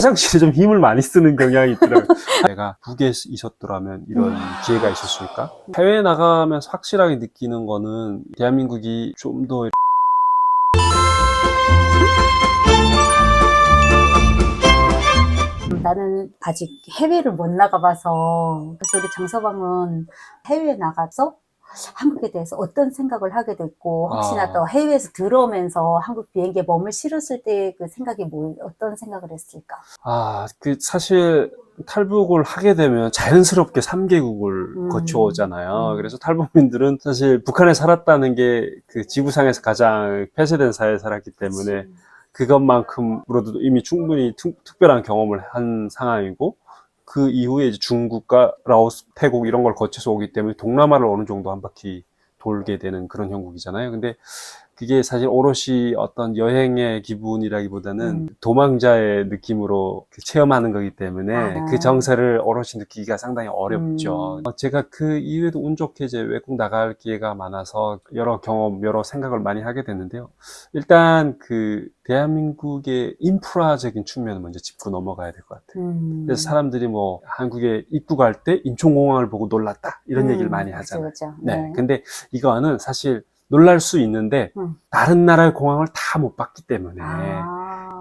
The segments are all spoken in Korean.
화장실에 좀 힘을 많이 쓰는 경향이 있더라고요. 내가 북에 있었더라면 이런 기회가 있었을까? 해외에 나가면서 확실하게 느끼는 거는 대한민국이 좀 더 나는 아직 해외를 못 나가봐서. 그래서 우리 장서방은 해외에 나가서 한국에 대해서 어떤 생각을 하게 됐고, 혹시나 또 해외에서 들어오면서 한국 비행기에 몸을 실었을 때 그 생각이 어떤 생각을 했을까? 사실 탈북을 하게 되면 자연스럽게 3개국을 거쳐오잖아요. 그래서 탈북민들은 사실 북한에 살았다는 게 그 지구상에서 가장 폐쇄된 사회에 살았기 때문에 그것만큼으로도 이미 충분히 특별한 경험을 한 상황이고, 그 이후에 이제 중국과 라오스, 태국 이런 걸 거쳐서 오기 때문에 동남아를 어느 정도 한 바퀴 돌게 되는 그런 형국이잖아요. 근데 그게 사실 오롯이 어떤 여행의 기분이라기보다는 도망자의 느낌으로 체험하는 거기 때문에 그 정서를 오롯이 느끼기가 상당히 어렵죠. 제가 그 이후에도 운 좋게 이제 외국 나갈 기회가 많아서 여러 경험, 여러 생각을 많이 하게 됐는데요. 일단 그 대한민국의 인프라적인 측면을 먼저 짚고 넘어가야 될 것 같아요. 그래서 사람들이 뭐 한국에 입국할 때 인천공항을 보고 놀랐다 이런 얘기를 많이 하잖아요. 그렇죠. 네. 근데 이거는 사실 놀랄 수 있는데 다른 나라의 공항을 다 못 봤기 때문에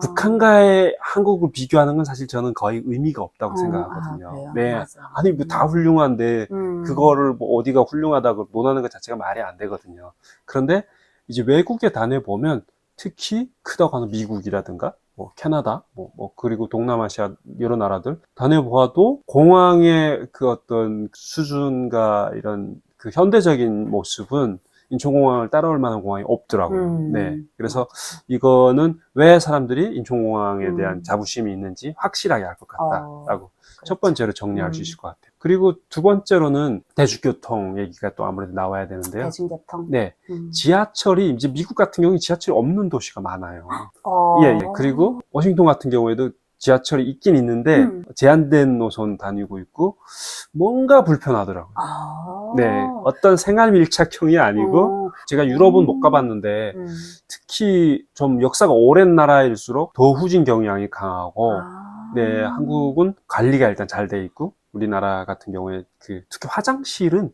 북한과의 한국을 비교하는 건 사실 저는 거의 의미가 없다고 생각하거든요. 네. 맞아. 아니 뭐 다 훌륭한데 그거를 뭐 어디가 훌륭하다고 논하는 것 자체가 말이 안 되거든요. 그런데 이제 외국에 다녀보면 특히 크다고 하는 미국이라든가 뭐 캐나다 그리고 동남아시아 여러 나라들 다녀보아도 공항의 그 어떤 수준과 이런 그 현대적인 모습은 인천공항을 따라올 만한 공항이 없더라고요. 네. 그래서 이거는 왜 사람들이 인천공항에 대한 자부심이 있는지 확실하게 알 것 같다라고 첫 번째로 정리할 수 있을 것 같아요. 그리고 두 번째로는 대중교통 얘기가 또 아무래도 나와야 되는데요. 대중교통. 네. 지하철이 이제 미국 같은 경우는 지하철이 없는 도시가 많아요. 예. 그리고 워싱턴 같은 경우에도 지하철이 있긴 있는데 제한된 노선 다니고 있고 뭔가 불편하더라고요. 네, 어떤 생활 밀착형이 아니고 제가 유럽은 못 가봤는데 특히 좀 역사가 오랜 나라일수록 더 후진 경향이 강하고 네, 한국은 관리가 일단 잘 돼 있고 우리나라 같은 경우에 특히 화장실은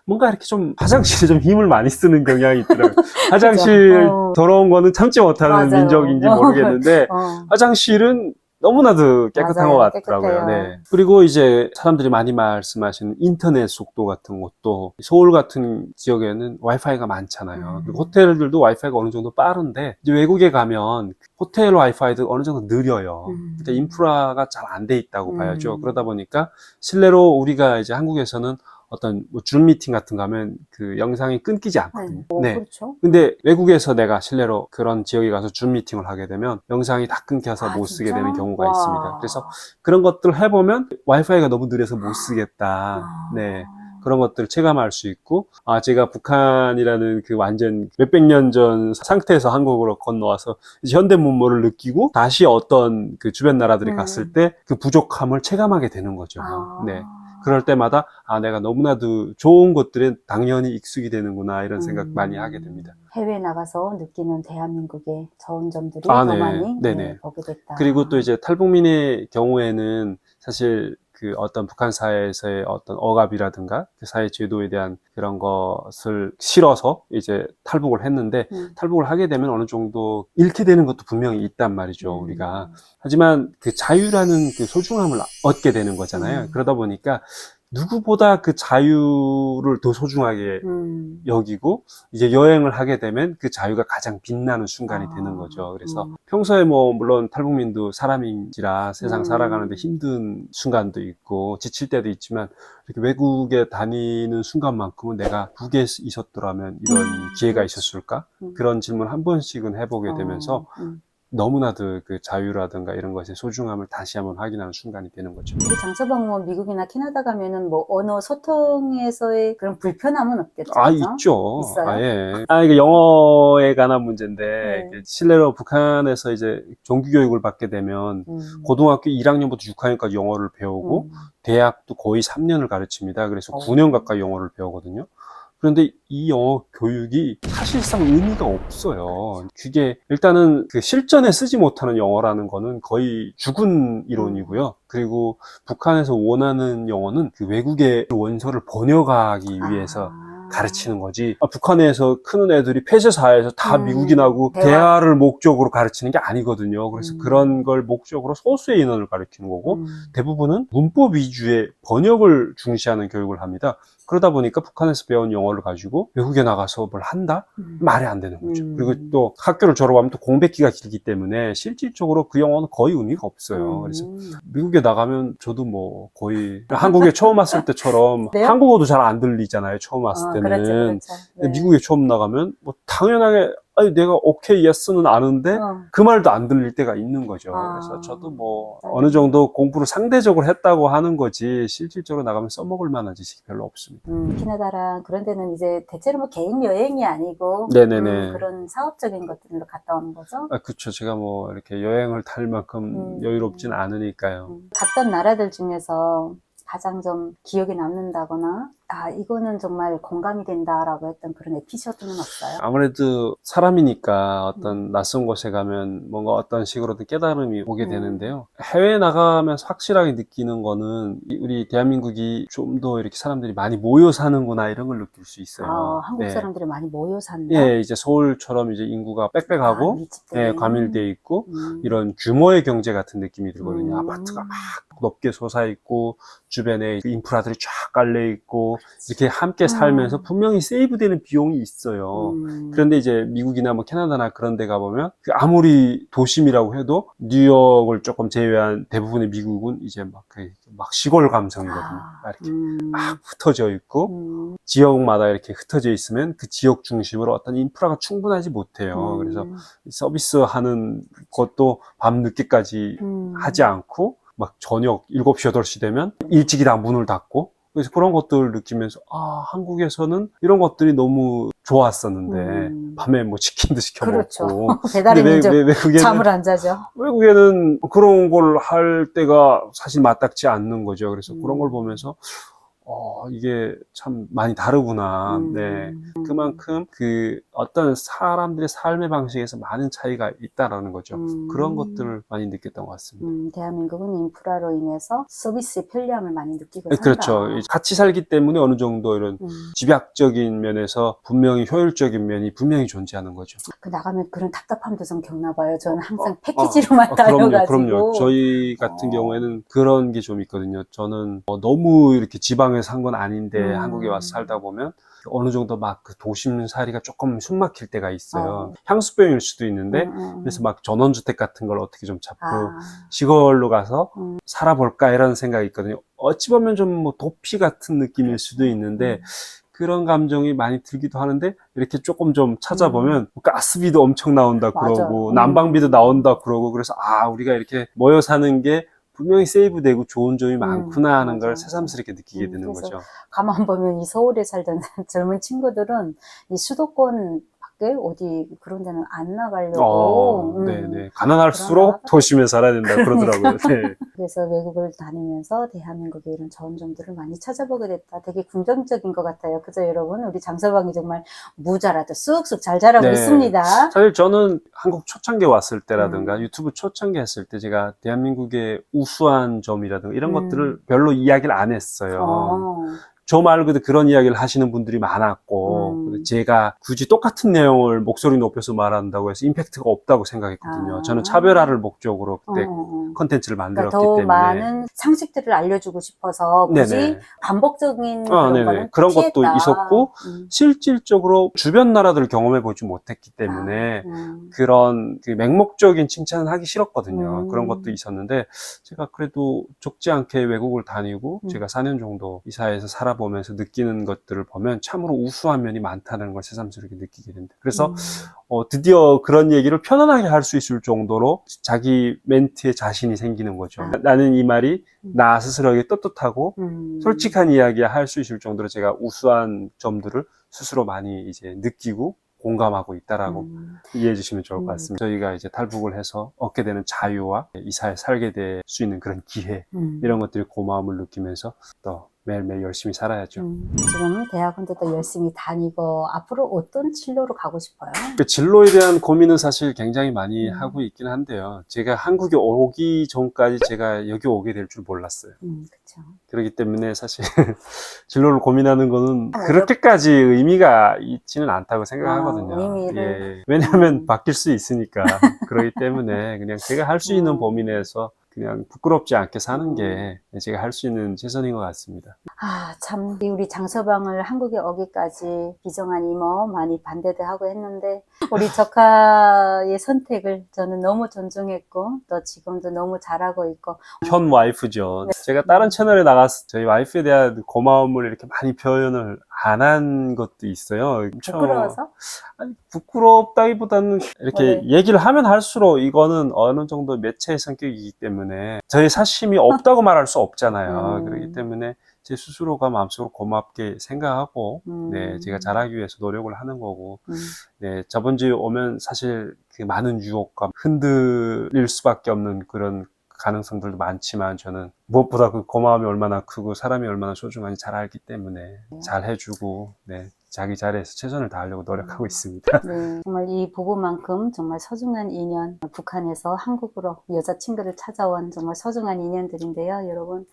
뭔가 이렇게 좀 화장실에 좀 힘을 많이 쓰는 경향이 있더라고요. 화장실 더러운 거는 참지 못하는 민족인지 모르겠는데 화장실은 너무나도 깨끗한 것 같더라고요. 네. 그리고 이제 사람들이 많이 말씀하시는 인터넷 속도 같은 것도 서울 같은 지역에는 와이파이가 많잖아요. 그리고 호텔들도 와이파이가 어느 정도 빠른데 이제 외국에 가면 호텔 와이파이도 어느 정도 느려요. 그러니까 인프라가 잘 안 돼 있다고 봐야죠. 그러다 보니까 실내로 우리가 이제 한국에서는 어떤 줌 미팅 같은 거 하면 그 영상이 끊기지 않거든요. 네. 그렇죠. 근데 외국에서 내가 실내로 그런 지역에 가서 줌 미팅을 하게 되면 영상이 다 끊겨서 못 쓰게 되는 경우가 있습니다. 그래서 그런 것들을 해보면 와이파이가 너무 느려서 못 쓰겠다. 네. 그런 것들을 체감할 수 있고, 제가 북한이라는 그 완전 몇백 년 전 상태에서 한국으로 건너와서 이제 현대문물을 느끼고 다시 어떤 그 주변 나라들이 갔을 때 그 부족함을 체감하게 되는 거죠. 네. 그럴 때마다 내가 너무나도 좋은 것들에 당연히 익숙이 되는구나 이런 생각 많이 하게 됩니다. 해외 나가서 느끼는 대한민국의 좋은 점들이 더 많이 보게 됐다. 그리고 또 이제 탈북민의 경우에는 사실 그 어떤 북한 사회에서의 어떤 억압이라든가 그 사회 제도에 대한 그런 것을 싫어서 이제 탈북을 했는데 탈북을 하게 되면 어느 정도 잃게 되는 것도 분명히 있단 말이죠, 우리가. 하지만 그 자유라는 그 소중함을 얻게 되는 거잖아요. 그러다 보니까 누구보다 그 자유를 더 소중하게 여기고 이제 여행을 하게 되면 그 자유가 가장 빛나는 순간이 되는 거죠. 그래서 평소에 뭐 물론 탈북민도 사람인지라 세상 살아가는데 힘든 순간도 있고 지칠 때도 있지만 이렇게 외국에 다니는 순간만큼은 내가 북에 있었더라면 이런 기회가 있었을까? 그런 질문 한 번씩은 해보게 되면서 너무나도 그 자유라든가 이런 것의 소중함을 다시 한번 확인하는 순간이 되는 거죠. 우리 장서방 뭐 미국이나 캐나다 가면은 뭐 언어 소통에서의 그런 불편함은 없겠죠? 있죠. 있어요? 이게 영어에 관한 문제인데 실내로 북한에서 이제 종교 교육을 받게 되면 고등학교 1학년부터 6학년까지 영어를 배우고 대학도 거의 3년을 가르칩니다. 그래서 9년 가까이 영어를 배우거든요. 그런데 이 영어 교육이 사실상 의미가 없어요. 그게 일단은 그 실전에 쓰지 못하는 영어라는 거는 거의 죽은 이론이고요. 그리고 북한에서 원하는 영어는 그 외국의 원서를 번역하기 위해서 가르치는 거지. 북한에서 크는 애들이 폐쇄사회에서 다 미국인하고 대화를 목적으로 가르치는 게 아니거든요. 그래서 그런 걸 목적으로 소수의 인원을 가르치는 거고 대부분은 문법 위주의 번역을 중시하는 교육을 합니다. 그러다 보니까 북한에서 배운 영어를 가지고 외국에 나가서 뭘 한다? 말이 안 되는 거죠. 그리고 또 학교를 졸업하면 또 공백기가 길기 때문에 실질적으로 그 영어는 거의 의미가 없어요. 그래서 미국에 나가면 저도 뭐 거의 한국에 처음 왔을 때처럼 네? 한국어도 잘 안 들리잖아요. 처음 왔을 때는. 그렇죠. 근데 미국에 처음 나가면 뭐 당연하게 아니 내가 오케이 예스는 아는데 그 말도 안 들릴 때가 있는 거죠. 그래서 저도 뭐 어느 정도 공부를 상대적으로 했다고 하는 거지 실질적으로 나가면 써먹을 만한 지식이 별로 없습니다. 캐나다랑 그런 데는 이제 대체로 뭐 개인 여행이 아니고 네네네. 그런 사업적인 것들로 갔다 오는 거죠? 그쵸. 제가 뭐 이렇게 여행을 탈 만큼 여유롭진 않으니까요. 갔던 나라들 중에서 가장 좀 기억에 남는다거나 이거는 정말 공감이 된다라고 했던 그런 에피소드는 없어요? 아무래도 사람이니까 어떤 낯선 곳에 가면 뭔가 어떤 식으로든 깨달음이 오게 되는데요. 해외에 나가면서 확실하게 느끼는 거는 우리 대한민국이 좀 더 이렇게 사람들이 많이 모여 사는구나 이런 걸 느낄 수 있어요. 한국 사람들이 많이 모여 산다? 예, 이제 서울처럼 이제 인구가 빽빽하고 과밀되어 있고 이런 규모의 경제 같은 느낌이 들거든요. 아파트가 막 높게 솟아 있고 주변에 인프라들이 쫙 깔려 있고 이렇게 함께 살면서 분명히 세이브되는 비용이 있어요. 그런데 이제 미국이나 뭐 캐나다나 그런 데 가보면 아무리 도심이라고 해도 뉴욕을 조금 제외한 대부분의 미국은 이제 막 시골 감성이거든요. 이렇게 막 흩어져 있고 지역마다 이렇게 흩어져 있으면 그 지역 중심으로 어떤 인프라가 충분하지 못해요. 그래서 서비스 하는 것도 밤 늦게까지 하지 않고 막 저녁 7시, 8시 되면 일찍이 다 문을 닫고 그래서 그런 것들을 느끼면서 한국에서는 이런 것들이 너무 좋았었는데 밤에 뭐 치킨도 시켜 그렇죠. 먹고 배달의 민족 외국에는 잠을 안 자죠. 외국에는 그런 걸 할 때가 사실 마땅치 않는 거죠. 그래서 그런 걸 보면서 이게 참 많이 다르구나. 네. 그만큼 그 어떤 사람들의 삶의 방식에서 많은 차이가 있다라는 거죠. 그런 것들을 많이 느꼈던 것 같습니다. 대한민국은 인프라로 인해서 서비스의 편리함을 많이 느끼고 산다. 그렇죠. 같이 살기 때문에 어느 정도 이런 집약적인 면에서 분명히 효율적인 면이 분명히 존재하는 거죠. 나가면 그런 답답함도 좀 겪나 봐요. 저는 항상 패키지로만 다녀가지고. 그럼요. 저희 같은 경우에는 그런 게 좀 있거든요. 저는 너무 이렇게 지방에 산 건 아닌데 한국에 와서 살다 보면 어느 정도 막 그 도심살이가 조금 숨막힐 때가 있어요. 향수병일 수도 있는데 그래서 막 전원주택 같은 걸 어떻게 좀 잡고 시골로 가서 살아볼까 이런 생각이 있거든요. 어찌 보면 좀 뭐 도피 같은 느낌일 수도 있는데 그런 감정이 많이 들기도 하는데 이렇게 조금 좀 찾아보면 가스비도 엄청 나온다 그러고 난방비도 나온다 그러고 그래서 우리가 이렇게 모여 사는 게 분명히 세이브되고 좋은 점이 많구나 하는 걸 새삼스럽게 느끼게 되는 거죠. 가만 보면 이 서울에 살던 젊은 친구들은 이 수도권 밖에 어디 그런 데는 안 나가려고. 네네. 가난할수록 도심에 살아야 된다 그러더라고요. 네. 그래서 외국을 다니면서 대한민국의 이런 좋은 점들을 많이 찾아보게 됐다. 되게 긍정적인 것 같아요. 그죠, 여러분? 우리 장서방이 정말 무자라도 쑥쑥 잘 자라고 있습니다. 사실 저는 한국 초창기에 왔을 때라든가 유튜브 초창기 했을 때 제가 대한민국의 우수한 점이라든가 이런 것들을 별로 이야기를 안 했어요. 저 말고도 그런 이야기를 하시는 분들이 많았고 제가 굳이 똑같은 내용을 목소리 높여서 말한다고 해서 임팩트가 없다고 생각했거든요. 저는 차별화를 목적으로 그때 컨텐츠를 만들었기 그러니까 더 때문에 많은 상식들을 알려주고 싶어서 굳이 반복적인 그런 거는 그런 피했다. 것도 있었고 실질적으로 주변 나라들을 경험해 보지 못했기 때문에 그런 그 맹목적인 칭찬을 하기 싫었거든요. 그런 것도 있었는데 제가 그래도 적지 않게 외국을 다니고 제가 4년 정도 이 사회에서 살아보면서 느끼는 것들을 보면 참으로 우수한 면이 많다는 걸 새삼스럽게 느끼게 됩니다. 그래서 드디어 그런 얘기를 편안하게 할 수 있을 정도로 자기 멘트에 자신이 생기는 거죠. 나는 이 말이 나 스스로에게 떳떳하고 솔직한 이야기 할 수 있을 정도로 제가 우수한 점들을 스스로 많이 이제 느끼고 공감하고 있다라고 이해해 주시면 좋을 것 같습니다. 저희가 이제 탈북을 해서 얻게 되는 자유와 이 사회에 살게 될 수 있는 그런 기회 이런 것들이 고마움을 느끼면서 또 매일매일 열심히 살아야죠. 지금 대학원도 또 열심히 다니고 앞으로 어떤 진로로 가고 싶어요? 그 진로에 대한 고민은 사실 굉장히 많이 하고 있긴 한데요. 제가 한국에 오기 전까지 제가 여기 오게 될 줄 몰랐어요. 그렇죠. 그렇기 때문에 사실 진로를 고민하는 거는 그렇게까지 의미가 있지는 않다고 생각하거든요. 의미를. 왜냐하면 바뀔 수 있으니까. 그렇기 때문에 그냥 제가 할 수 있는 범위 내에서 그냥 부끄럽지 않게 사는 게 제가 할 수 있는 최선인 것 같습니다. 참, 우리 장서방을 한국에 오기까지 비정한 이모 많이 반대도 하고 했는데, 우리 조카의 선택을 저는 너무 존중했고, 또 지금도 너무 잘하고 있고. 현 와이프죠. 제가 다른 채널에 나가서 저희 와이프에 대한 고마움을 이렇게 많이 표현을 안 한 것도 있어요. 부끄러워서? 아니, 부끄럽다기보다는 이렇게 얘기를 하면 할수록 이거는 어느 정도 매체의 성격이기 때문에 저의 사심이 없다고 말할 수 없잖아요. 그렇기 때문에 제 스스로가 마음속으로 고맙게 생각하고, 네, 제가 잘하기 위해서 노력을 하는 거고, 네, 저번 주에 오면 사실 그 많은 유혹과 흔들릴 수밖에 없는 그런 가능성들도 많지만 저는 무엇보다 그 고마움이 얼마나 크고 사람이 얼마나 소중한지 잘 알기 때문에 잘 해주고, 네, 자기 자리에서 최선을 다하려고 노력하고 있습니다. 네, 정말 이 부부만큼 정말 소중한 인연, 북한에서 한국으로 여자친구를 찾아온 정말 소중한 인연들인데요, 여러분.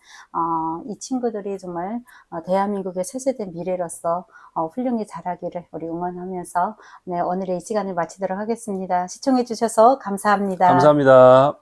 이 친구들이 정말 대한민국의 세세대 미래로서 훌륭히 자라기를 우리 응원하면서 네, 오늘의 이 시간을 마치도록 하겠습니다. 시청해 주셔서 감사합니다. 감사합니다.